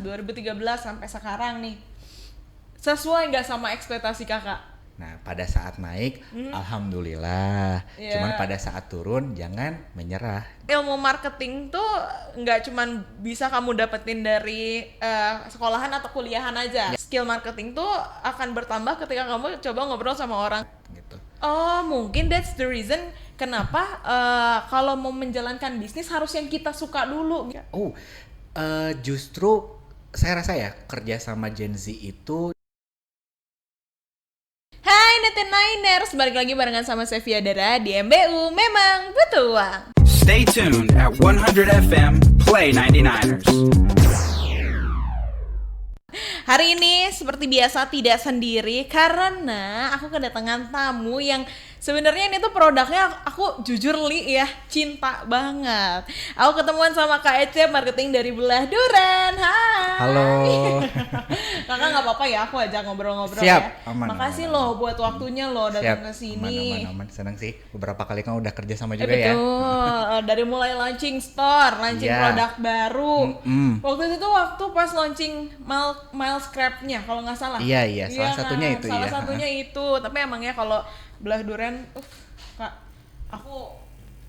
2013 sampai sekarang nih. Sesuai nggak sama ekspektasi kakak? Nah, pada saat naik, alhamdulillah. Cuman pada saat turun, jangan menyerah. Ilmu marketing tuh nggak cuman bisa kamu dapetin dari sekolahan atau kuliahan aja. Skill marketing tuh akan bertambah ketika kamu coba ngobrol sama orang. Gitu. Oh, mungkin that's the reason kenapa kalau mau menjalankan bisnis harus yang kita suka dulu. Justru saya rasa ya, kerja sama Gen Z itu. Hai Neteniners, balik lagi barengan sama Sevia Dara di MBU Memang Butuh Uang. Stay tuned at 100 FM Play 99ers. Hari ini seperti biasa tidak sendiri karena aku kedatangan tamu yang sebenarnya ini tuh produknya aku jujur Li ya cinta banget. Aku ketemuan sama Kak Ece marketing dari Belah Duren. Hai. Halo. Kakak nggak apa-apa ya aku ajak ngobrol-ngobrol. Siap, ya. aman. Makasih aman, loh buat waktunya loh datang ke sini. Aman. Senang sih. Beberapa kali kan udah kerja sama juga Betul. Dari mulai launching store, launching produk baru. Waktu itu waktu pas launching Miles Crab-nya kalau nggak salah. Iya. Salah satunya kan? itu. Salah satunya itu. Tapi emang ya kalau Belah Duren, Kak,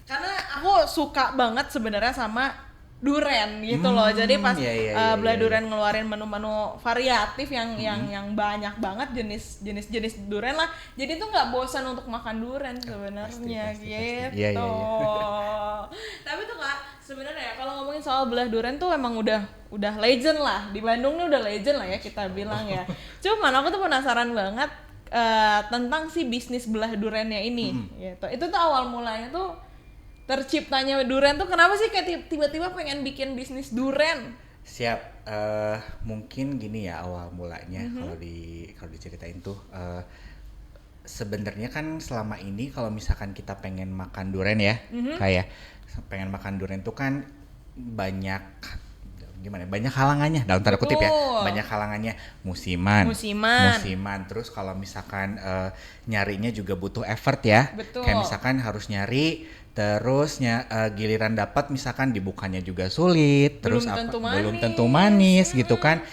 karena aku suka banget sebenarnya sama duren gitu loh. Jadi pas Belah Duren ngeluarin menu-menu variatif yang banyak banget jenis duren lah. Jadi tuh nggak bosan untuk makan duren sebenarnya gitu. Iya. Tapi tuh Kak, sebenarnya kalau ngomongin soal Belah Duren tuh emang udah legend lah. Di Bandung nih udah legend lah ya kita bilang ya. Cuman aku tuh penasaran banget tentang si bisnis Belah Durennya ini gitu. Itu tuh awal mulanya tuh terciptanya duren tuh kenapa sih kayak tiba-tiba pengen bikin bisnis duren? Siap. Mungkin gini ya awal mulanya kalau diceritain tuh sebenarnya kan selama ini kalau misalkan kita pengen makan duren ya, kayak pengen makan duren tuh kan banyak halangannya dalam tanda kutip ya, banyak halangannya musiman terus kalau misalkan nyarinya juga butuh effort ya. Kayak misalkan harus nyari terus giliran dapat misalkan dibukanya juga sulit, terus belum tentu manis gitu kan.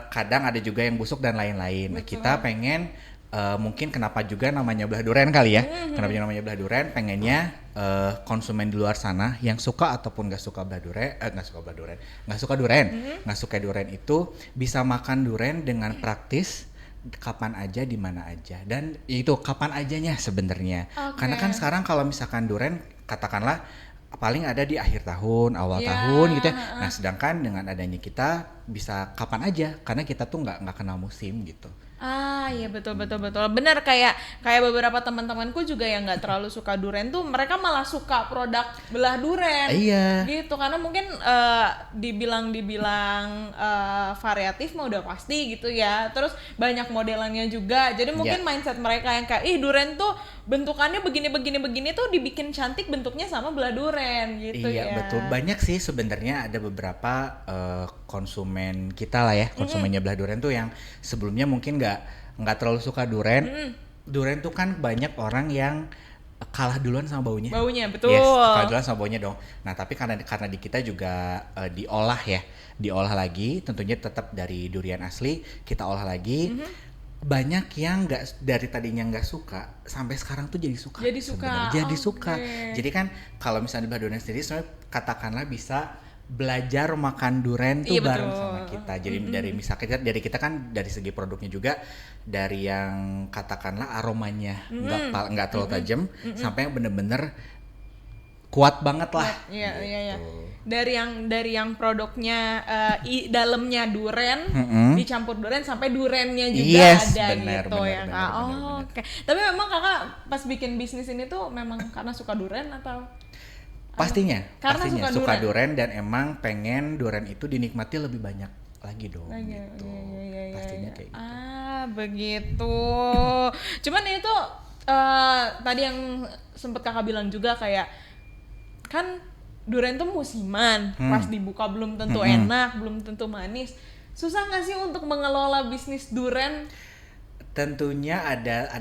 Kadang ada juga yang busuk dan lain-lain. Nah, kita pengen mungkin kenapa juga namanya Belah Duren kali ya. Kenapa namanya Belah Duren? Pengennya konsumen di luar sana yang suka ataupun nggak suka duren itu bisa makan duren dengan praktis kapan aja di mana aja, dan itu kapan ajanya sebenarnya. Karena kan sekarang kalau misalkan duren katakanlah paling ada di akhir tahun, awal tahun gitu ya. Nah, sedangkan dengan adanya kita bisa kapan aja karena kita tuh nggak kenal musim gitu. Iya betul. Benar kayak beberapa teman-temanku juga yang nggak terlalu suka duren tuh mereka malah suka produk Belah Duren. Iya. Gitu karena mungkin dibilang variatif mah udah pasti gitu ya. Terus banyak modelannya juga. Jadi mungkin mindset mereka yang kayak duren tuh bentukannya begini tuh dibikin cantik bentuknya sama Belah Duren gitu ya. Iya betul. Banyak sih sebenarnya ada beberapa konsumen kita lah ya, konsumennya Belah Duren tuh yang sebelumnya mungkin nggak terlalu suka duren. Duren tuh kan banyak orang yang kalah duluan sama baunya. Betul. Yes, kalah duluan sama baunya dong. Nah, tapi karena di kita juga diolah lagi, tentunya tetap dari durian asli, kita olah lagi. Banyak yang dari tadinya nggak suka sampai sekarang tuh jadi suka. Jadi kan kalau misalnya di Belah Duren sendiri sebenarnya katakanlah bisa belajar makan duren tuh bareng sama kita. Jadi dari kita kan dari segi produknya juga dari yang katakanlah aromanya nggak terlalu tajam sampai yang bener-bener kuat banget lah. Iya. Dari yang produknya dalamnya duren dicampur duren sampai durennya juga ada gitu ya Kak. Oke. Tapi memang Kakak pas bikin bisnis ini tuh memang karena suka duren atau? Pastinya suka duren dan emang pengen duren itu dinikmati lebih banyak lagi dong gitu. Pastinya kayak gitu. Begitu. Cuman itu tadi yang sempet Kakak bilang juga kayak kan duren tuh musiman, pas dibuka belum tentu enak, belum tentu manis. Susah nggak sih untuk mengelola bisnis duren? Tentunya ada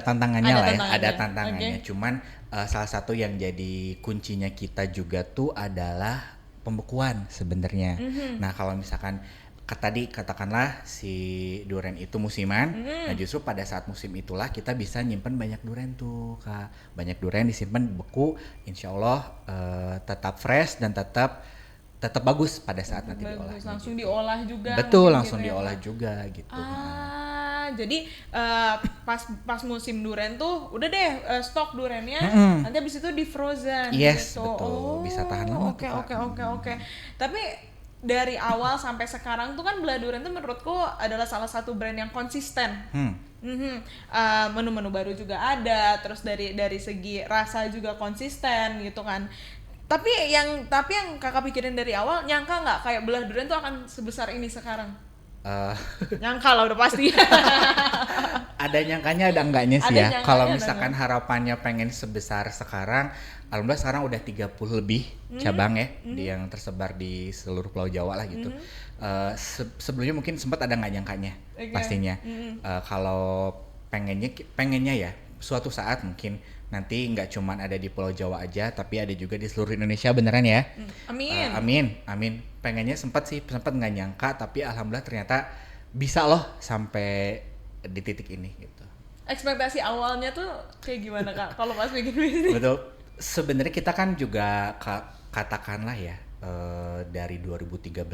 tantangannya ada tantangannya. Cuman salah satu yang jadi kuncinya kita juga tuh adalah pembekuan sebenarnya. Nah kalau misalkan tadi katakanlah si durian itu musiman, nah justru pada saat musim itulah kita bisa nyimpen banyak durian tuh Kak. Banyak durian disimpan beku, insya Allah tetap fresh dan tetap bagus pada saat nanti diolah. Langsung gitu. diolah juga. Betul, langsung gitu diolah ya, juga gitu. Jadi pas musim durian tuh udah deh stok duriannya, nanti habis itu di frozen. Yes, gitu. betul. Bisa tahan lama Oke tuh, Kak. oke. Tapi dari awal sampai sekarang tuh kan Belah Durian tuh menurutku adalah salah satu brand yang konsisten. Menu-menu baru juga ada, terus dari segi rasa juga konsisten gitu kan. Tapi yang kakak pikirin dari awal, nyangka nggak kayak Belah Durian tuh akan sebesar ini sekarang? Nyangka lah udah pasti. Ada nyangkanya ada enggaknya sih Ada ya. Kalau nyangkanya, misalkan ada harapannya pengen sebesar sekarang, alhamdulillah sekarang udah 30 lebih cabang ya yang tersebar di seluruh Pulau Jawa lah gitu. Sebelumnya mungkin sempat ada nggak nyangkanya pastinya. Kalau pengennya ya suatu saat mungkin nanti nggak cuman ada di Pulau Jawa aja, tapi ada juga di seluruh Indonesia, beneran ya. Amin. Pengennya sempat nggak nyangka, tapi alhamdulillah ternyata bisa loh sampai di titik ini gitu. Ekspektasi awalnya tuh kayak gimana Kak kalau pas bikin bisnis? Betul. Sebenarnya kita kan juga katakanlah ya dari 2013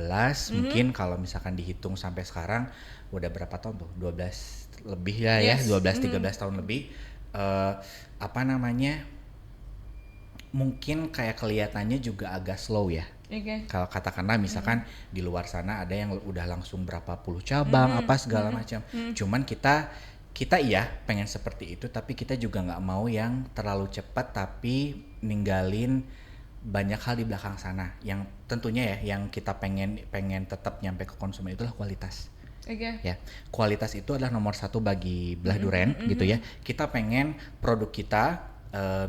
mungkin kalau misalkan dihitung sampai sekarang udah berapa tahun tuh? 12 lebih lah ya, 12-13 tahun lebih. Mungkin kayak kelihatannya juga agak slow ya. Kalau katakanlah misalkan di luar sana ada yang udah langsung berapa puluh cabang apa segala macam. Cuman kita iya pengen seperti itu, tapi kita juga nggak mau yang terlalu cepat tapi ninggalin banyak hal di belakang sana. Yang tentunya ya yang kita pengen tetap nyampe ke konsumen itulah kualitas. Ya, kualitas itu adalah nomor satu bagi Belah Durian gitu ya. Kita pengen produk kita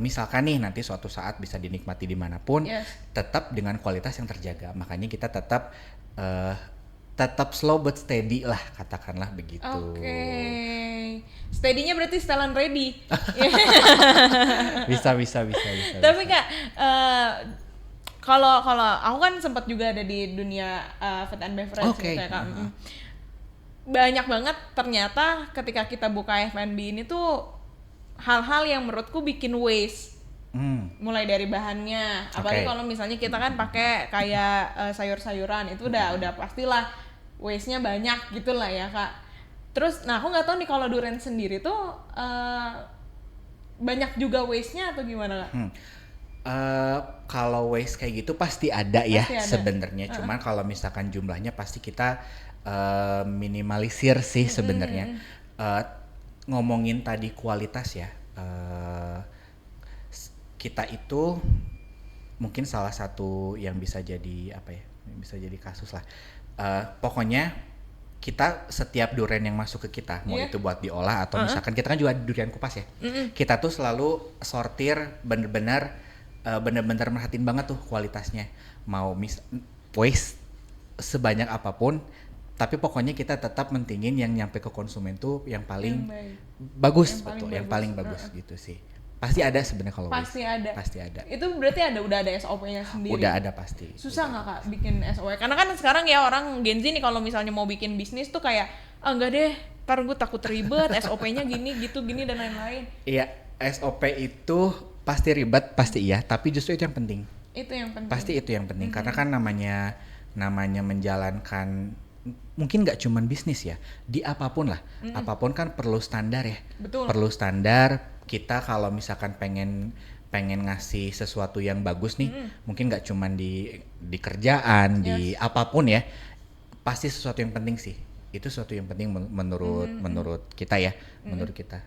misalkan nih nanti suatu saat bisa dinikmati dimanapun, tetap dengan kualitas yang terjaga. Makanya kita tetap slow but steady lah, katakanlah begitu. Steady-nya berarti setelan ready. bisa. Tapi Kak, kalau aku kan sempat juga ada di dunia food and beverage gitu ya Kak. Banyak banget ternyata ketika kita buka F&B ini tuh hal-hal yang menurutku bikin waste. Mulai dari bahannya, apalagi kalau misalnya kita kan pakai kayak sayur-sayuran, itu udah pastilah waste-nya banyak gitu lah ya Kak. Terus, nah aku nggak tahu nih kalau durian sendiri tuh banyak juga waste-nya atau gimana Kak? Kalau waste kayak gitu pasti ada ya sebenarnya. Cuman kalau misalkan jumlahnya pasti kita minimalisir sih sebenarnya. Ngomongin tadi kualitas ya, kita itu mungkin salah satu yang bisa jadi bisa jadi kasus lah. Pokoknya kita setiap durian yang masuk ke kita, mau itu buat diolah atau misalkan kita kan juga durian kupas ya, kita tuh selalu sortir bener-bener merhatiin banget tuh kualitasnya. Mau waste sebanyak apapun, tapi pokoknya kita tetap mentingin yang nyampe ke konsumen tuh yang paling bagus, yang paling bagus gitu sih. Pasti ada sebenarnya kalau pasti ada. Itu berarti udah ada SOP-nya sendiri. Udah ada pasti. Susah nggak Kak bikin SOP? Karena kan sekarang ya orang Gen Z nih kalau misalnya mau bikin bisnis tuh kayak enggak deh, ntar gue takut ribet, SOP-nya gini dan lain-lain. Iya, SOP itu pasti ribet, pasti iya, tapi justru itu yang penting. Itu yang penting. Pasti itu yang penting karena kan namanya menjalankan mungkin nggak cuman bisnis ya, di apapun lah, apapun kan perlu standar ya. Betul. Perlu standar. Kita kalau misalkan pengen ngasih sesuatu yang bagus nih, mungkin nggak cuman di kerjaan, di apapun ya, pasti sesuatu yang penting sih. Itu sesuatu yang penting menurut kita ya, menurut kita.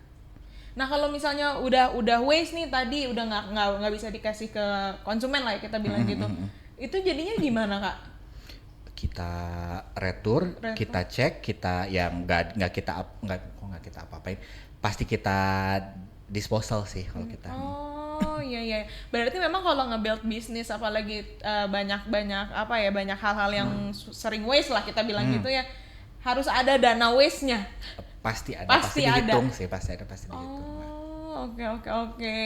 Nah kalau misalnya udah waste nih tadi, udah nggak bisa dikasih ke konsumen lah ya kita bilang gitu, itu jadinya gimana Kak? Kita retur, kita cek, kita yang nggak kita apa-apain, pasti kita disposal sih kalau kita. Oh iya. Berarti memang kalau nge-build bisnis apalagi banyak hal-hal yang sering waste lah kita bilang gitu ya, harus ada dana waste-nya. Pasti dihitung sih, pasti dihitung. Oh, oke.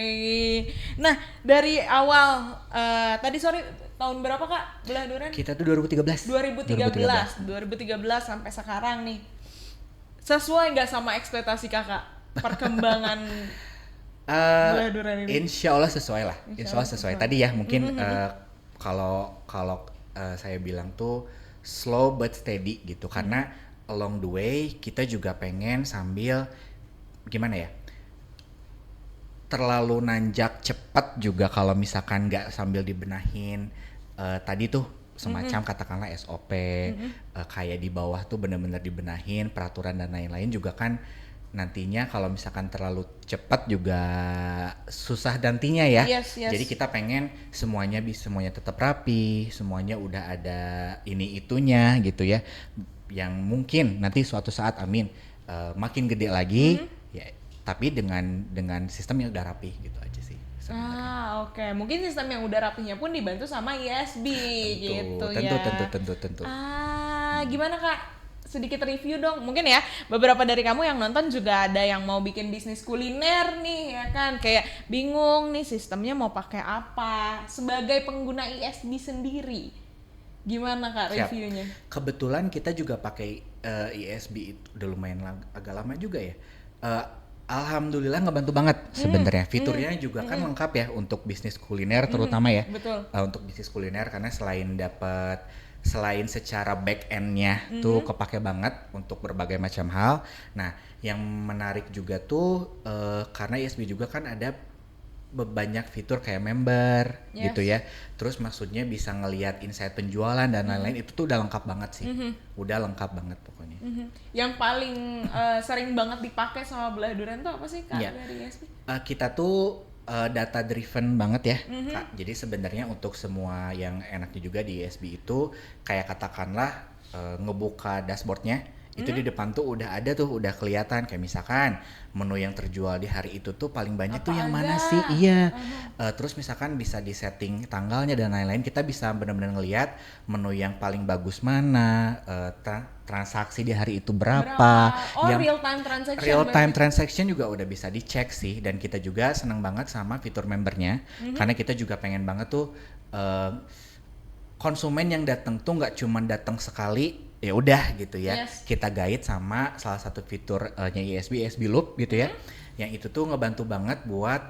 Nah, dari awal tadi tahun berapa Kak Belah Durian? Kita tuh 2013. 2013 sampai sekarang nih. Sesuai nggak sama ekspektasi Kakak perkembangan Belah Durian ini? Insya Allah sesuai lah. Insya Allah sesuai. Tadi ya mungkin kalau saya bilang tuh slow but steady gitu, karena along the way kita juga pengen sambil gimana ya, terlalu nanjak cepat juga kalau misalkan nggak sambil dibenahin tadi tuh semacam katakanlah SOP, kayak di bawah tuh benar-benar dibenahin peraturan dan lain-lain juga kan. Nantinya kalau misalkan terlalu cepat juga susah nantinya ya. Yes. Jadi kita pengen semuanya tetap rapi, semuanya udah ada ini itunya gitu ya. Yang mungkin nanti suatu saat amin makin gede lagi ya, tapi dengan sistem yang udah rapi gitu aja sih. Oke. Mungkin sistem yang udah rapinya pun dibantu sama ISB gitu ya. Tentu. Gimana Kak? Sedikit review dong, mungkin ya beberapa dari kamu yang nonton juga ada yang mau bikin bisnis kuliner nih ya kan, kayak bingung nih sistemnya mau pakai apa sebagai pengguna ISB sendiri. Gimana Kak reviewnya? Kebetulan kita juga pakai ISB itu udah lumayan agak lama juga ya. Alhamdulillah ngebantu banget sebenarnya. Fiturnya juga kan lengkap ya untuk bisnis kuliner terutama ya. Betul. Untuk bisnis kuliner karena selain secara back end-nya tuh kepake banget untuk berbagai macam hal. Nah, yang menarik juga tuh karena ISB juga kan ada banyak fitur kayak member gitu ya. Terus maksudnya bisa ngelihat insight penjualan dan lain-lain, itu tuh udah lengkap banget sih. Udah lengkap banget pokoknya. Yang paling sering banget dipakai sama Belah Durian tuh apa sih Kak dari ISB? Kita tuh data driven banget ya Kak. Jadi sebenarnya untuk semua yang enaknya juga di ISB itu kayak katakanlah ngebuka dashboardnya itu di depan tuh udah ada tuh, udah kelihatan kayak misalkan menu yang terjual di hari itu tuh paling banyak apa tuh yang aja? mana sih. Iya. Terus misalkan bisa di setting tanggalnya dan lain-lain, kita bisa benar-benar ngelihat menu yang paling bagus mana, transaksi di hari itu berapa. Oh, real time transaction. Real time transaction juga udah bisa dicek sih, dan kita juga senang banget sama fitur membernya karena kita juga pengen banget tuh konsumen yang datang tuh nggak cuma datang sekali ya udah gitu ya. Kita guide sama salah satu fiturnya ISB Loop gitu ya, yang itu tuh ngebantu banget buat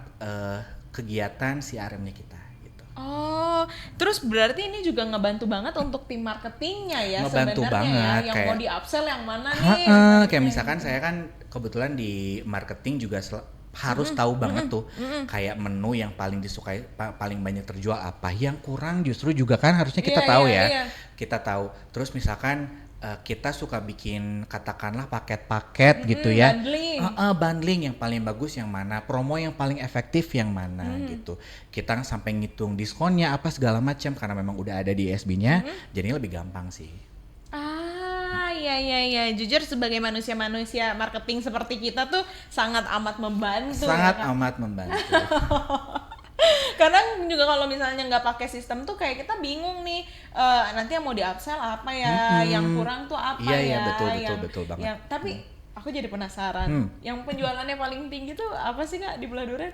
kegiatan CRM-nya kita gitu. Oh, terus berarti ini juga ngebantu banget untuk tim marketingnya ya Ngebantu sebenarnya banget, ya, yang kayak, mau di upsell yang mana nih? Kayak misalkan saya kan kebetulan di marketing juga harus tahu banget tuh kayak menu yang paling disukai, paling banyak terjual apa, yang kurang justru juga kan harusnya kita tahu ya. Kita tahu. Terus misalkan kita suka bikin katakanlah paket-paket gitu ya. Bundling yang paling bagus yang mana, promo yang paling efektif yang mana gitu. Kita sampai ngitung diskonnya apa segala macam karena memang udah ada di ISB-nya, jadinya lebih gampang sih. Iya. Jujur sebagai manusia marketing seperti kita tuh sangat amat membantu. Sangat amat membantu. Kadang juga kalau misalnya nggak pakai sistem tuh kayak kita bingung nih, nanti yang mau di upsell apa ya, yang kurang tuh apa ya. Iya betul banget. Tapi aku jadi penasaran, yang penjualannya paling tinggi tuh apa sih Kak di Belah Durian?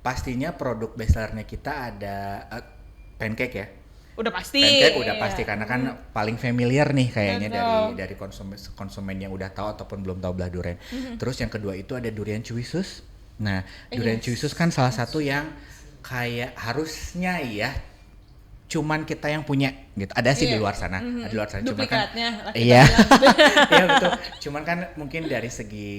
Pastinya produk bestsellernya kita ada pancake ya. Udah pasti. Pancake udah pasti karena kan paling familiar nih kayaknya dari konsumen yang udah tahu ataupun belum tahu Belah Durian. Terus yang kedua itu ada durian cuisus. Nah, durian cuisus kan salah satu yang kayak harusnya ya cuman kita yang punya gitu. Ada sih di luar sana, ada di luar sana. Duplikatnya. Iya. Iya betul. Cuman kan mungkin dari segi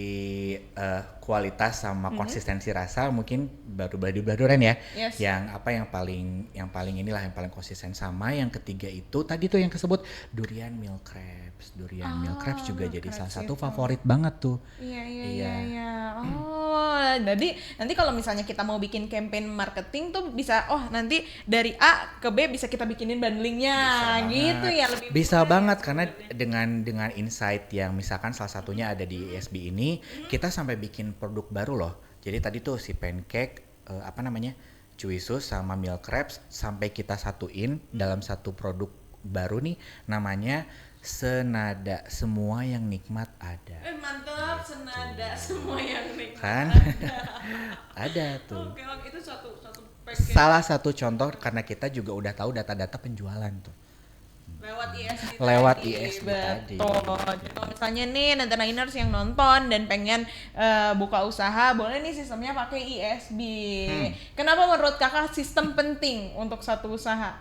kualitas sama konsistensi rasa mungkin baru Belah Durian ya. Yang paling inilah yang paling konsisten. Sama yang ketiga itu tadi tuh yang kesebut durian milk crabs. Durian milk crabs juga jadi salah satu favorit banget tuh. Iya. Oh, jadi nanti kalau misalnya kita mau bikin campaign marketing tuh bisa nanti dari A ke B bisa kita bikinin bundlingnya gitu ya, lebih bisa banget karena dengan insight yang misalkan salah satunya ada di ISB ini, kita sampai bikin produk baru loh. Jadi tadi tuh si pancake cuisus sama milk crabs sampai kita satuin dalam satu produk baru nih, namanya Senada Semua Yang Nikmat Ada. Mantap, Senada Semua Yang Nikmat kan ada tuh. Oke, itu suatu salah satu contoh karena kita juga udah tahu data-data penjualan tuh. Lewat ISB Lewat tadi. ISB tadi. Betul. Jadi kalau misalnya nih Nantenainers yang nonton dan pengen buka usaha, boleh nih sistemnya pakai ISB. Kenapa menurut kakak sistem penting untuk satu usaha?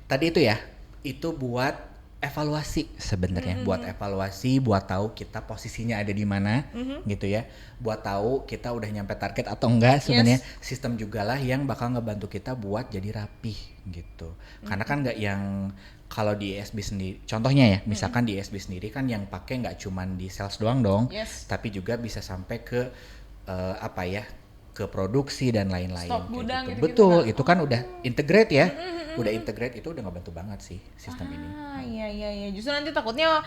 Tadi itu ya, itu buat evaluasi sebenarnya, buat evaluasi, buat tahu kita posisinya ada di mana, gitu ya, buat tahu kita udah nyampe target atau enggak sebenarnya. Sistem juga lah yang bakal ngebantu kita buat jadi rapih gitu. Karena kan nggak yang kalau di ISB sendiri, contohnya ya, misalkan di ISB sendiri kan yang pakai nggak cuman di sales doang dong, tapi juga bisa sampai ke ke produksi dan lain-lain. Stok gudang gitu. Betul, itu kan udah integrate ya. Udah integrate itu udah ngebantu banget sih sistem ini. Iya. Justru nanti takutnya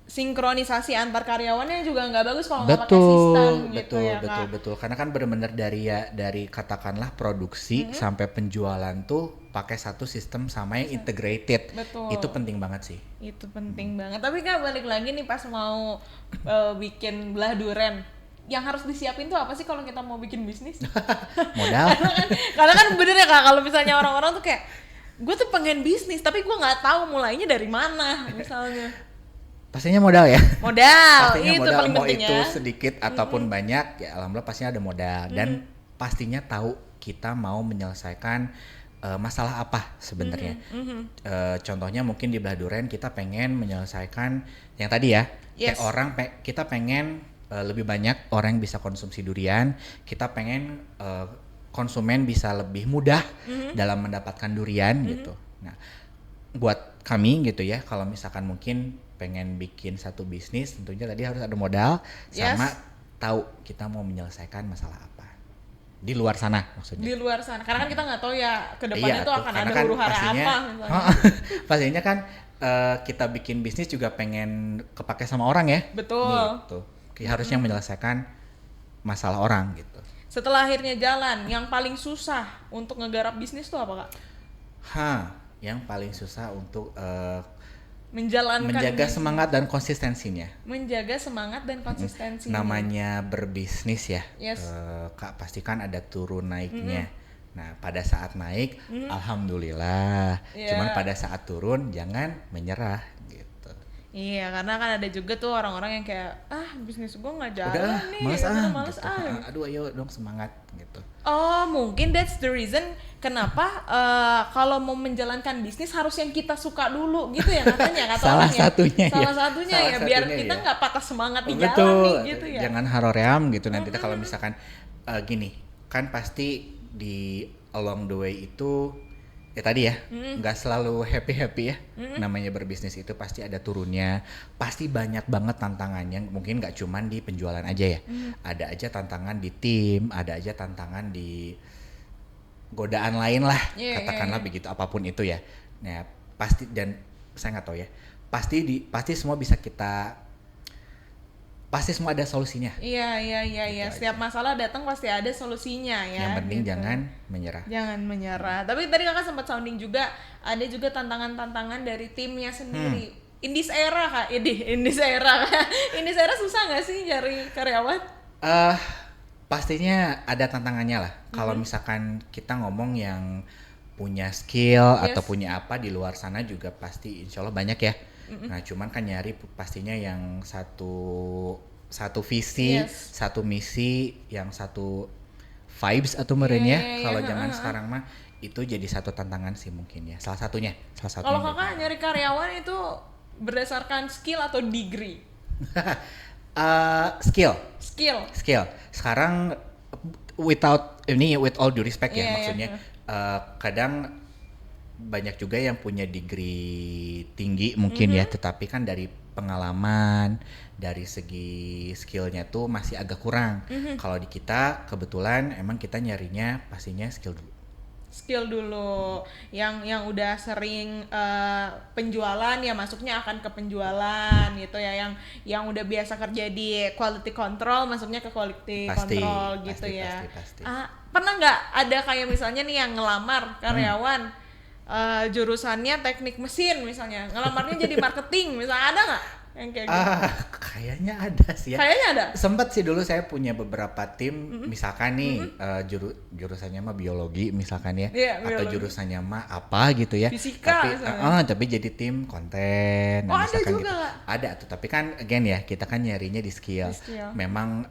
sinkronisasi antar karyawannya juga nggak bagus kalau nggak pakai sistem gitu ya Kak. Betul. Karena kan benar-benar dari katakanlah produksi sampai penjualan tuh pakai satu sistem sama yang integrated. Betul. Itu penting banget sih. Itu penting banget. Tapi Kak balik lagi nih pas mau bikin belah duren, yang harus disiapin tuh apa sih kalau kita mau bikin bisnis? Modal. karena kan bener ya Kak, kalau misalnya orang-orang tuh kayak gue tuh pengen bisnis tapi gue nggak tahu mulainya dari mana misalnya. Pastinya modal ya. Modal. Pastinya itu modal, paling mau penting itu ya. sedikit ataupun banyak ya alhamdulillah pastinya ada modal dan pastinya tahu kita mau menyelesaikan masalah apa sebenarnya. Contohnya mungkin di belah duren kita pengen menyelesaikan yang tadi ya, kayak orang kita pengen lebih banyak orang yang bisa konsumsi durian, kita pengen konsumen bisa lebih mudah dalam mendapatkan durian gitu. Nah, buat kami gitu ya, kalau misalkan mungkin pengen bikin satu bisnis, tentunya tadi harus ada modal sama tahu kita mau menyelesaikan masalah apa. Di luar sana maksudnya. Di luar sana, karena kan kita nggak tahu ya ke depannya tuh akan ada kan huru-hara pastinya, apa misalnya. Pastinya kan kita bikin bisnis juga pengen kepake sama orang ya. Betul. Gitu. Harusnya menyelesaikan masalah orang gitu. Setelah akhirnya jalan, yang paling susah untuk ngegarap bisnis tuh apa Kak? Yang paling susah untuk menjaga bisnis. semangat dan konsistensinya. Menjaga semangat dan konsistensi. Namanya berbisnis ya, Kak pasti kan ada turun naiknya. Nah pada saat naik, alhamdulillah. Cuman pada saat turun jangan menyerah gitu. Iya, karena kan ada juga tuh orang-orang yang kayak bisnis gue nggak jalan udah, nih, males gitu. Aduh ayo dong semangat gitu. Oh mungkin that's the reason kenapa kalau mau menjalankan bisnis harus yang kita suka dulu gitu ya katanya kata Salah orang satunya ya. Salah satunya ya biar kita nggak patah semangat di jalan nih gitu ya. Jangan haroream gitu nanti kalau misalkan gini kan pasti di along the way itu ya tadi ya nggak selalu happy ya. Namanya berbisnis itu pasti ada turunnya, pasti banyak banget tantangannya, mungkin nggak cuman di penjualan aja ya. Ada aja tantangan di tim, ada aja tantangan di godaan lain lah, katakanlah begitu, apapun itu ya. Nah pasti, dan saya nggak tahu ya, pasti semua bisa pasti semua ada solusinya. Iya. Gitu Setiap aja. masalah datang pasti ada solusinya ya. Yang penting gitu. jangan menyerah. Jangan menyerah. Tapi tadi kakak sempat sounding juga ada juga tantangan-tantangan dari timnya sendiri. In this era kak, in this era susah nggak sih cari karyawan? Pastinya ada tantangannya lah. Kalau misalkan kita ngomong yang punya skill atau punya apa di luar sana juga pasti insya Allah banyak ya. Nah cuman kan nyari pastinya yang satu visi, satu misi, yang satu vibes atau merenya. Kalau zaman sekarang mah itu jadi satu tantangan sih mungkin ya. Salah satunya. Kalau kakak nyari karyawan itu berdasarkan skill atau degree? Skill. Sekarang with all due respect ya maksudnya. Kadang banyak juga yang punya degree tinggi mungkin ya, tetapi kan dari pengalaman, dari segi skillnya tuh masih agak kurang. Kalau di kita kebetulan emang kita nyarinya pastinya skill dulu. Yang udah sering penjualan ya masuknya akan ke penjualan gitu ya, yang udah biasa kerja di quality control masuknya ke quality control gitu ya. Pasti. Pernah nggak ada kayak misalnya nih yang ngelamar karyawan jurusannya teknik mesin misalnya, ngelamarnya jadi marketing misalnya, ada nggak yang kayak gitu? Kayaknya ada sih ya. Kayaknya ada. Sempet sih dulu saya punya beberapa tim, misalkan nih jurusannya mah biologi misalkan ya, Iya, atau biologi. jurusannya mah apa gitu ya. Fisika Tapi misalnya. tapi jadi tim konten. Oh, ada misalkan juga. gitu. Ada tuh, tapi kan again ya kita kan nyarinya di skill. Di skill. Memang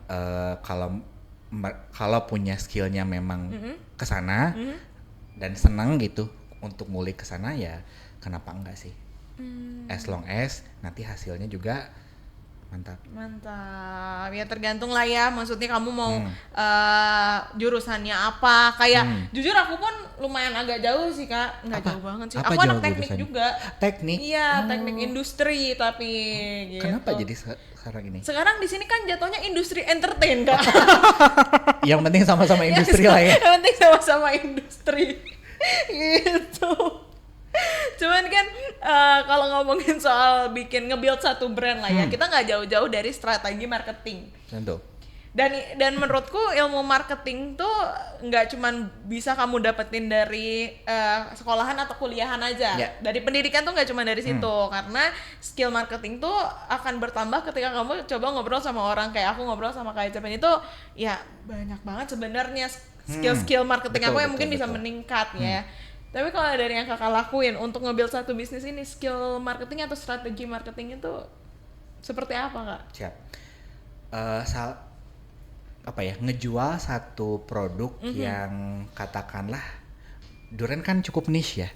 kalau punya skillnya memang kesana dan senang gitu untuk ngulik kesana ya kenapa enggak sih? As long as nanti hasilnya juga mantap. Ya tergantung lah ya, maksudnya kamu mau jurusannya apa. Kayak jujur aku pun lumayan agak jauh sih Kak, nggak Apa? jauh banget sih. Apa Aku anak jauh teknik jurusannya? juga. Teknik? Iya, teknik industri tapi gitu. Kenapa jadi sekarang ini? Sekarang di sini kan jatuhnya industri entertain Kak. Yang penting sama-sama industri lah ya. Yang penting sama-sama industri. Gitu. Cuman kan kalau ngomongin soal nge-build satu brand lah ya, kita nggak jauh-jauh dari strategi marketing. Tentu. Dan menurutku ilmu marketing tuh nggak cuman bisa kamu dapetin dari sekolahan atau kuliahan aja. Ya. Dari pendidikan tuh nggak cuma dari situ, karena skill marketing tuh akan bertambah ketika kamu coba ngobrol sama orang. Kayak aku ngobrol sama Kak Ecepen itu, ya banyak banget sebenarnya skill marketing Betul, aku yang betul, mungkin bisa betul. meningkat ya. Tapi kalau dari yang Kakak lakuin untuk nge-build satu bisnis ini, skill marketing atau strategi marketing itu seperti apa Kak? Siap. Ngejual satu produk yang katakanlah durian kan cukup niche ya.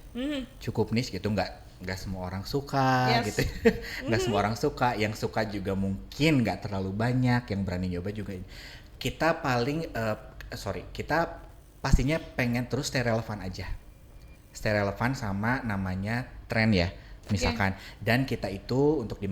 Cukup niche gitu, nggak semua orang suka Yes. gitu. Nggak semua orang suka, yang suka juga mungkin nggak terlalu banyak, yang berani nyoba juga. Kita pastinya pengen terus stay relevan aja. Stay relevan sama namanya tren ya misalkan. Dan kita itu untuk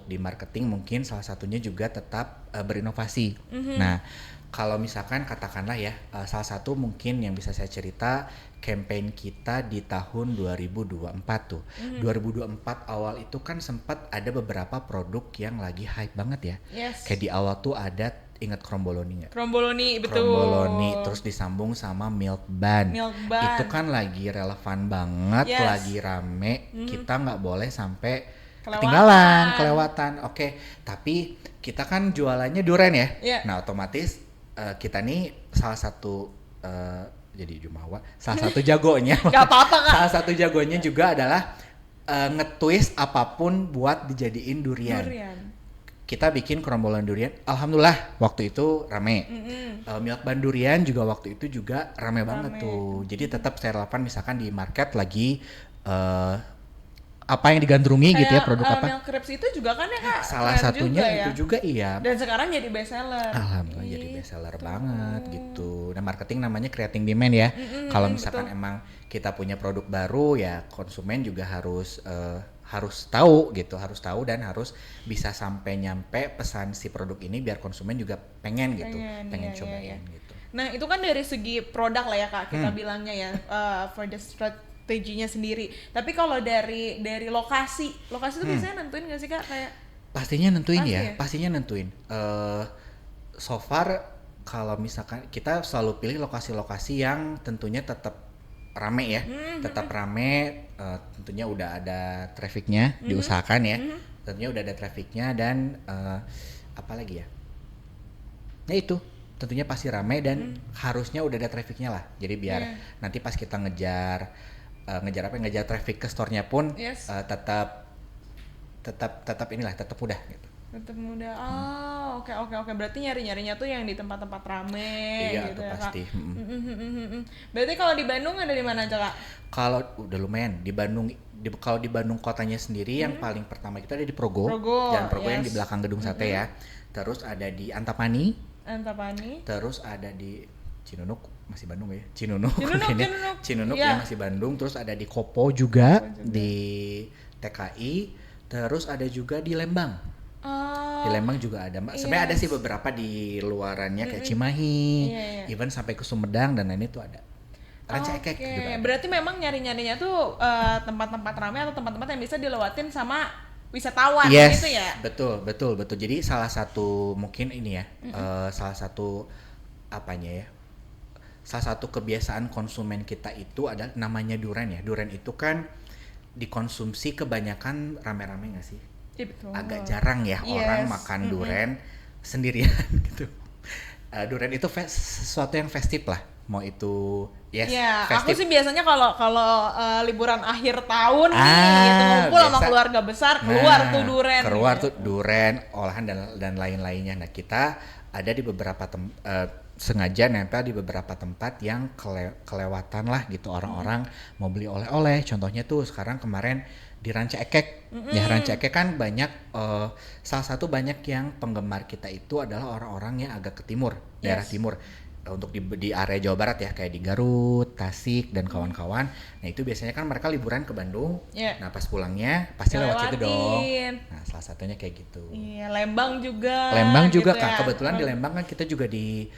di marketing mungkin salah satunya juga tetap berinovasi. Nah, kalau misalkan katakanlah ya salah satu mungkin yang bisa saya cerita campaign kita di tahun 2024 tuh. 2024 awal itu kan sempat ada beberapa produk yang lagi hype banget ya. Yes. Kayak di awal tuh ada, ingat Kromboloni nggak? Kromboloni, betul. Kromboloni, terus disambung sama Milk Bun. Milk Bun. Itu kan lagi relevan banget, Yes. lagi rame. Kita nggak boleh sampai Kelewatan. ketinggalan, kelewatan. Oke, tapi kita kan jualannya durian ya. Yeah. Nah, otomatis kita nih salah satu jadi jumawa, salah satu jagonya. Gak apa-apa Kak. Salah satu jagonya juga adalah nge-twist apapun buat dijadiin durian. Kita bikin Krombolon durian, alhamdulillah waktu itu rame. Milk Bun durian juga waktu itu juga rame banget tuh. Jadi tetap saya relevan misalkan di market lagi apa yang digandrungi gitu ya, produk apa. Milk Crepes itu juga kan ya Kak? Salah keren satunya juga ya. itu juga iya. Dan sekarang jadi best seller. Alhamdulillah jadi best seller banget gitu. Dan marketing namanya creating demand ya. Kalau misalkan betul. emang kita punya produk baru ya konsumen juga harus tahu gitu, harus tahu dan harus bisa sampai nyampe pesan si produk ini biar konsumen juga pengen gitu, pengen iya, cobain iya. gitu. Nah itu kan dari segi produk lah ya Kak, kita bilangnya ya, for the strateginya sendiri. Tapi kalau dari lokasi itu biasanya nentuin nggak sih Kak? Kayak Pastinya nentuin Pasti ya, ya? pastinya nentuin. So far kalau misalkan kita selalu pilih lokasi-lokasi yang tentunya tetap rame ya, tetap rame, tentunya udah ada trafficnya, diusahakan ya, tentunya udah ada trafficnya dan apa lagi ya? Ya itu, tentunya pasti rame dan harusnya udah ada trafficnya lah. Jadi biar nanti pas kita ngejar traffic ke store-nya pun Yes. tetap mudah gitu. tetap muda. Oke. Berarti nyarinya tuh yang di tempat-tempat rame Iya, gitu itu ya pasti. Kak. Berarti kalau di Bandung ada di mana aja Kak? Kalau udah lumayan di Bandung, kalau di Bandung kotanya sendiri yang paling pertama itu ada di Progo, Jalan Progo yang di yes. belakang gedung sate ya. Terus ada di Antapani, Antapani. terus ada di Cinunuk, masih Bandung ya? Cinunuk Cinunuk. ya Iya. masih Bandung. Terus ada di Kopo juga, di TKI. Terus ada juga di Lembang. Di Lembang juga ada. Sebenarnya ada sih beberapa di luarannya kayak Cimahi, Iya. even sampai ke Sumedang dan lain itu ada. Ranca Ekek juga ada. Berarti memang nyarinya tuh tempat-tempat ramai atau tempat-tempat yang bisa dilewatin sama wisatawan Yes, gitu ya? betul. Jadi salah satu mungkin ini ya, salah satu apanya ya, salah satu kebiasaan konsumen kita itu adalah namanya durian ya. Durian itu kan dikonsumsi kebanyakan rame-rame nggak sih? Betul. agak jarang ya orang makan durian sendirian gitu. Durian itu sesuatu yang festif lah, mau itu Iya, aku festif. sih biasanya kalau liburan akhir tahun nih gitu ngumpul sama Biasa. keluarga besar keluar tuh duren. Keluar gitu. tuh duren, olahan dan lain-lainnya. Nah, kita ada di beberapa sengaja nempel di beberapa tempat yang kelewatan lah gitu orang-orang mau beli oleh-oleh. Contohnya tuh sekarang kemarin di Ranca Ekek. Ya, Ranca Ekek kan banyak salah satu banyak yang penggemar kita itu adalah orang-orang yang agak ke timur, daerah timur. Untuk di area Jawa Barat ya, kayak di Garut, Tasik dan kawan-kawan. Nah, itu biasanya kan mereka liburan ke Bandung. Yeah. Nah, pas pulangnya pasti lewat situ dong. Lewatin. Nah, salah satunya kayak gitu. Iya, Lembang juga. Lembang juga gitu Kak, ya. kebetulan di Lembang kan kita juga di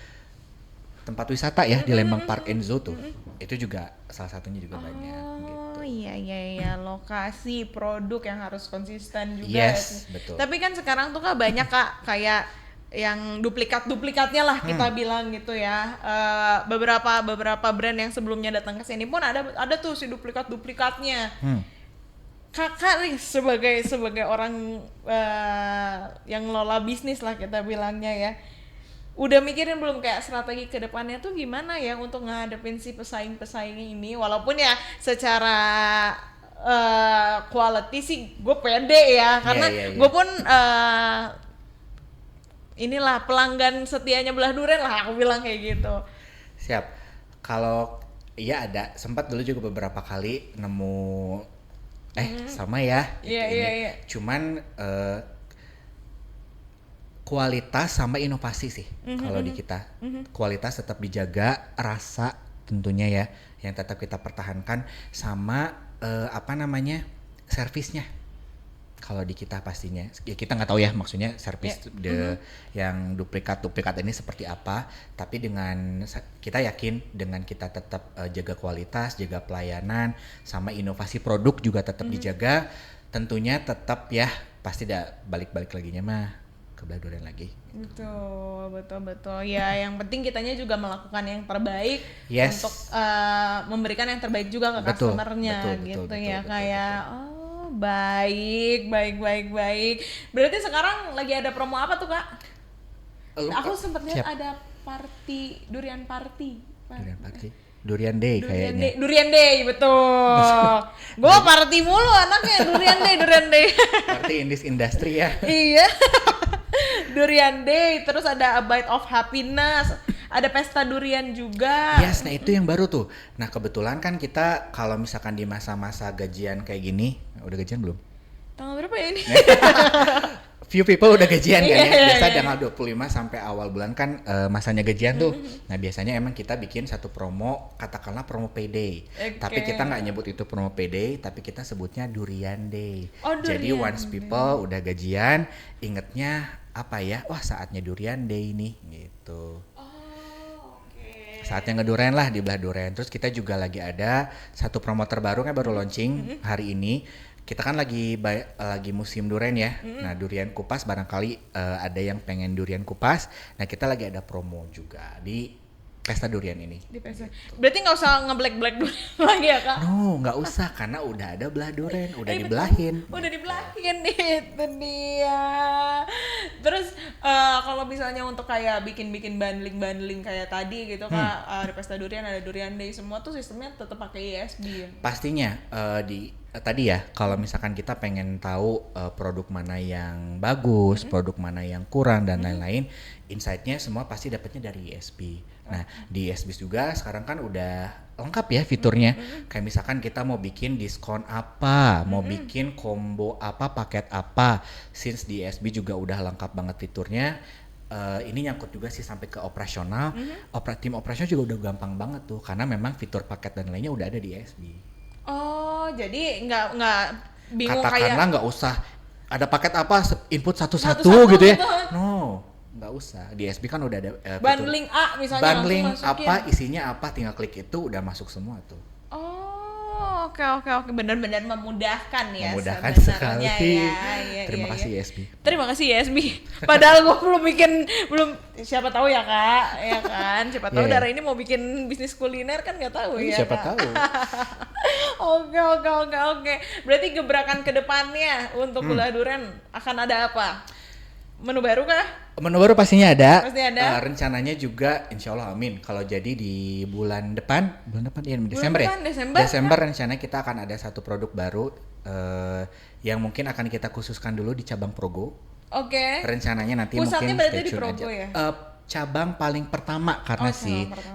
tempat wisata ya, di Lembang Park and Zoo tuh. Itu juga salah satunya juga banyak gitu. Oh iya, lokasi produk yang harus konsisten juga. Yes, betul. Tapi kan sekarang tuh Kak banyak Kak kayak yang duplikatnya lah kita bilang gitu ya. Beberapa brand yang sebelumnya datang ke sini pun ada tuh si duplikatnya. Kakak nih sebagai orang yang ngelola bisnis lah kita bilangnya ya. Udah mikirin belum kayak strategi ke depannya tuh gimana ya untuk ngadepin si pesaing-pesaing ini, walaupun ya secara quality sih gue pede ya karena gue pun inilah pelanggan setianya belah duren lah aku bilang kayak gitu. Siap. Kalau iya ada, sempat dulu juga beberapa kali nemu sama ya Iya. Cuman kualitas sama inovasi sih kalau di kita. Kualitas tetap dijaga, rasa tentunya ya yang tetap kita pertahankan, sama servisnya. Kalau di kita pastinya, ya kita nggak tahu ya maksudnya servis yang duplikat ini seperti apa, tapi dengan kita yakin dengan kita tetap jaga kualitas, jaga pelayanan, sama inovasi produk juga tetap dijaga, tentunya tetap ya pasti balik laginya mah ke belah duren lagi. Betul. Ya yang penting kitanya juga melakukan yang terbaik untuk memberikan yang terbaik juga ke customer-nya gitu ya kayak baik. Berarti sekarang lagi ada promo apa tuh Kak? Aku sempat lihat ada durian party. Durian Day kayaknya. Durian Day betul. Gue party mulu anaknya Durian Day. Party in this industry ya. Iya. Durian Day, terus ada A Bite of Happiness, ada pesta durian juga. Yes, nah itu yang baru tuh. Nah kebetulan kan kita kalau misalkan di masa-masa gajian kayak gini, udah gajian belum? Tanggal berapa ya ini? Few people udah gajian kan ya. Biasa tanggal 25 sampai awal bulan kan masanya gajian tuh. Nah biasanya emang kita bikin satu promo, katakanlah promo payday. Tapi kita nggak nyebut itu promo payday, tapi kita sebutnya Durian Day. Jadi once people udah gajian, ingetnya apa ya? Wah saatnya Durian Day nih gitu. Saatnya ngedurian lah di belah duren. Terus kita juga lagi ada satu promo terbaru kan baru launching hari ini. Kita kan lagi musim durian ya. Nah, durian kupas barangkali ada yang pengen durian kupas. Nah, kita lagi ada promo juga di pesta durian ini. Di pesta. Berarti nggak usah nge-black durian lagi ya Kak? No, nggak usah karena udah ada belah durian, udah dibelahin. Udah dibelahin itu dia. Terus kalau misalnya untuk kayak bikin bundling kayak tadi gitu Kak, di pesta durian ada Durian Day, semua tuh sistemnya tetap pakai ISB. Pastinya tadi ya kalau misalkan kita pengen tahu produk mana yang bagus, produk mana yang kurang dan lain-lain, insight-nya semua pasti dapatnya dari ISB. Nah, di ISB juga sekarang kan udah lengkap ya fiturnya. Kayak misalkan kita mau bikin diskon apa, mau bikin combo apa, paket apa. Since di ISB juga udah lengkap banget fiturnya. Ini nyangkut juga sih sampai ke operasional. Tim operasional juga udah gampang banget tuh karena memang fitur paket dan lainnya udah ada di ISB. Oh, jadi nggak bingung katakanlah nggak usah ada paket apa input satu-satu gitu ya. No, nggak usah. Di SB kan udah ada bundling A misalnya, bundling apa isinya apa, tinggal klik itu udah masuk semua tuh. Oh Oh, oke. Benar-benar memudahkan ya Memudahkan sebenarnya sekali. ya. Terima kasih YSB. Terima kasih YSB. Padahal gue belum siapa tahu ya Kak, ya kan? Siapa tahu Yeah. Dara ini mau bikin bisnis kuliner kan nggak tahu ya. Siapa Kak? tahu. Oke. Berarti gebrakan ke depannya untuk Belah Duren akan ada apa? Menu baru kah? Menu baru pastinya ada. Pasti ada. Rencananya juga insya Allah amin. Kalau jadi di bulan depan ya Desember ya. Desember. Rencana kita akan ada satu produk baru yang mungkin akan kita khususkan dulu di cabang Progo. Oke. Rencananya nanti Pusatnya mungkin berarti stay di tune Progo aja. ya? Cabang paling pertama karena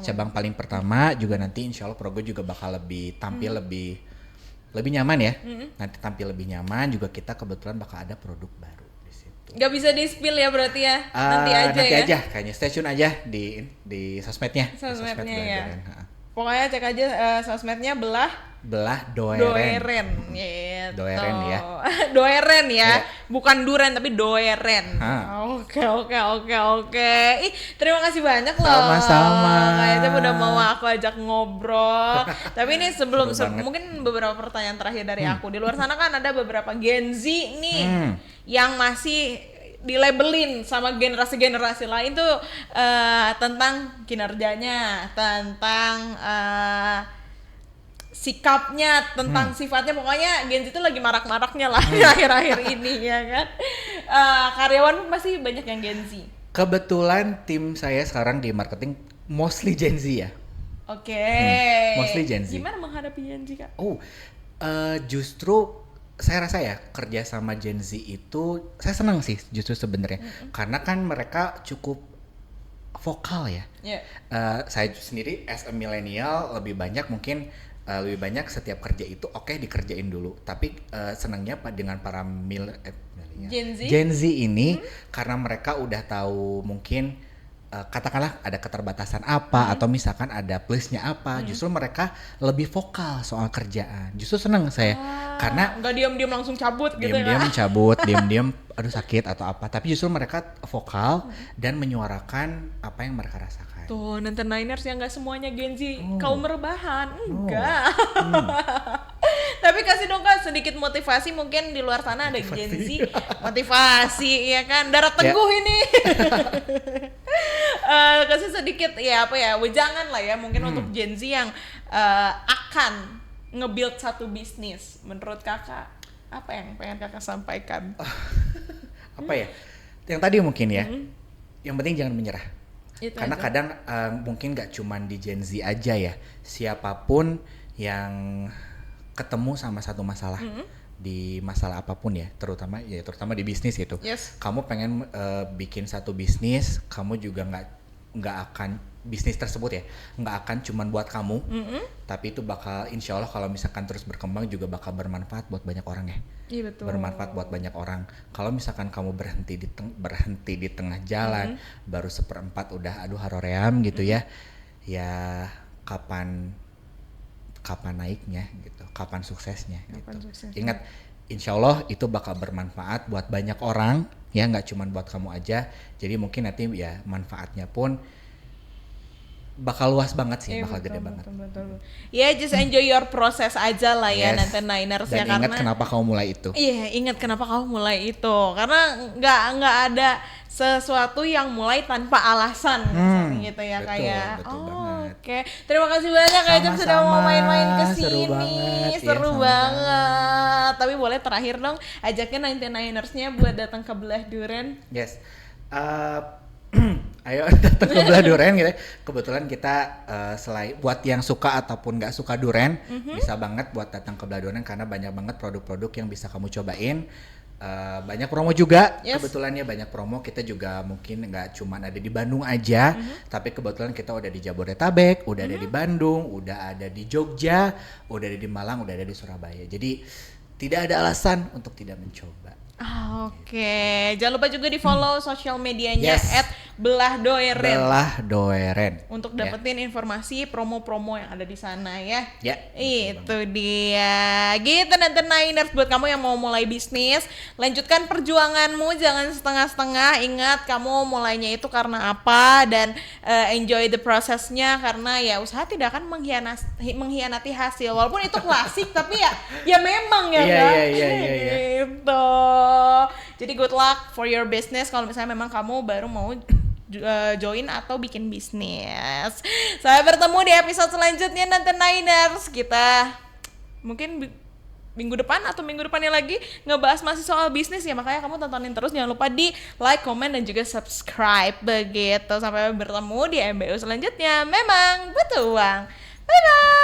cabang paling pertama juga nanti insya Allah Progo juga bakal lebih tampil lebih nyaman ya. Nanti tampil lebih nyaman juga kita kebetulan bakal ada produk baru. Gak bisa di-spill ya berarti ya? Nanti aja Kayaknya stay tune aja di sosmednya. Sosmednya Di sosmed ya. Duren. Pokoknya cek aja sosmednya Belah Doeren. gitu. Doeren ya. Doeren ya. Ya. Bukan duren tapi doeren. Oke. Ih, terima kasih banyak loh. Sama-sama. Kayaknya udah mau aku ajak ngobrol. Tapi ini sebelum Seru banget. mungkin beberapa pertanyaan terakhir dari aku. Di luar sana kan ada beberapa Gen Z nih yang masih dilabelin sama generasi-generasi lain tuh tentang kinerjanya, tentang sikapnya, tentang sifatnya, pokoknya Gen Z itu lagi marak-maraknya lah akhir-akhir ini ya kan. Karyawan pasti banyak yang Gen Z. Kebetulan tim saya sekarang di marketing mostly Gen Z ya. Oke. Mostly Gen Z. Gimana menghadapi Gen Z Kak? Justru saya rasa ya kerja sama Gen Z itu saya senang sih justru sebenarnya karena kan mereka cukup vokal ya. Yeah. Saya sendiri as a millennial lebih banyak setiap kerja itu dikerjain dulu. Tapi senangnya dengan para Gen Z ini karena mereka udah tahu mungkin katakanlah ada keterbatasan apa atau misalkan ada plusnya apa, justru mereka lebih vokal soal kerjaan. Justru senang saya karena nggak diam-diam langsung cabut gitu diam-diam ya. cabut, diam-diam aduh sakit atau apa, tapi justru mereka vokal dan menyuarakan apa yang mereka rasakan. Tuh, Niners yang nggak semuanya Gen Z kaum rebahan, enggak. Tapi kasih dong Kak sedikit motivasi, mungkin di luar sana ada Gen Z motivasi ya kan, Darat Teguh ini. Kasih sedikit wejangan lah ya mungkin untuk Gen Z yang akan nge-build satu bisnis. Menurut Kakak apa yang pengen Kakak sampaikan? Apa ya? Yang tadi mungkin ya. Yang penting jangan menyerah. Itu karena aja. kadang mungkin gak cuman di Gen Z aja ya, siapapun yang ketemu sama satu masalah di masalah apapun ya, terutama di bisnis gitu. Yes. Kamu pengen bikin satu bisnis, kamu juga nggak akan bisnis tersebut ya nggak akan cuman buat kamu, tapi itu bakal insya Allah kalau misalkan terus berkembang juga bakal bermanfaat buat banyak orang ya. Iya betul. Bermanfaat buat banyak orang. Kalau misalkan kamu berhenti di tengah jalan, baru 1/4 udah aduh haroream gitu ya kapan naiknya gitu, kapan suksesnya gitu. Ingat, insya Allah itu bakal bermanfaat buat banyak orang ya, nggak cuma buat kamu aja. Jadi mungkin nanti ya manfaatnya pun bakal luas banget sih, bakal gede banget. Betul. Ya, just enjoy your process aja lah ya, Niners ya. Dan ingat kenapa kamu mulai itu. Iya, ingat kenapa kamu mulai itu. Karena nggak ada sesuatu yang mulai tanpa alasan gitu ya. Betul, kayak. betul banget. Oke. Terima kasih banyak Kak Ecem sudah mau main-main ke sini. Seru banget. Tapi boleh terakhir dong ajakin 99ers-nya buat datang ke Belah Duren. Yes. Ayo datang ke Belah Duren gitu. Kebetulan kita selain buat yang suka ataupun nggak suka duren, bisa banget buat datang ke Belah Duren karena banyak banget produk-produk yang bisa kamu cobain. Banyak promo juga. Yes. Kebetulan ya banyak promo. Kita juga mungkin nggak cuma ada di Bandung aja, tapi kebetulan kita udah di Jabodetabek, udah ada di Bandung, udah ada di Jogja, udah ada di Malang, udah ada di Surabaya. Jadi tidak ada alasan untuk tidak mencoba. Oke, jangan lupa juga di follow sosial medianya Yes. Belah Doeren. Belah Doeren. Untuk Ya. dapetin informasi promo-promo yang ada di sana ya. Ya, Itu dia. Gitu nanti Niners, buat kamu yang mau mulai bisnis, lanjutkan perjuanganmu, jangan setengah-setengah. Ingat kamu mulainya itu karena apa, dan enjoy the prosesnya, karena ya usaha tidak akan mengkhianati hasil. Walaupun itu klasik tapi ya memang ya Iya, kan. iya. Gitu. Jadi good luck for your business kalau misalnya memang kamu baru mau join atau bikin bisnis. Saya bertemu di episode selanjutnya nanti Niners. Kita mungkin minggu depan atau minggu depannya lagi ngebahas masih soal bisnis ya, makanya kamu tontonin terus, jangan lupa di like, comment, dan juga subscribe begitu. Sampai bertemu di MBU selanjutnya. Memang butuh uang. Bye bye.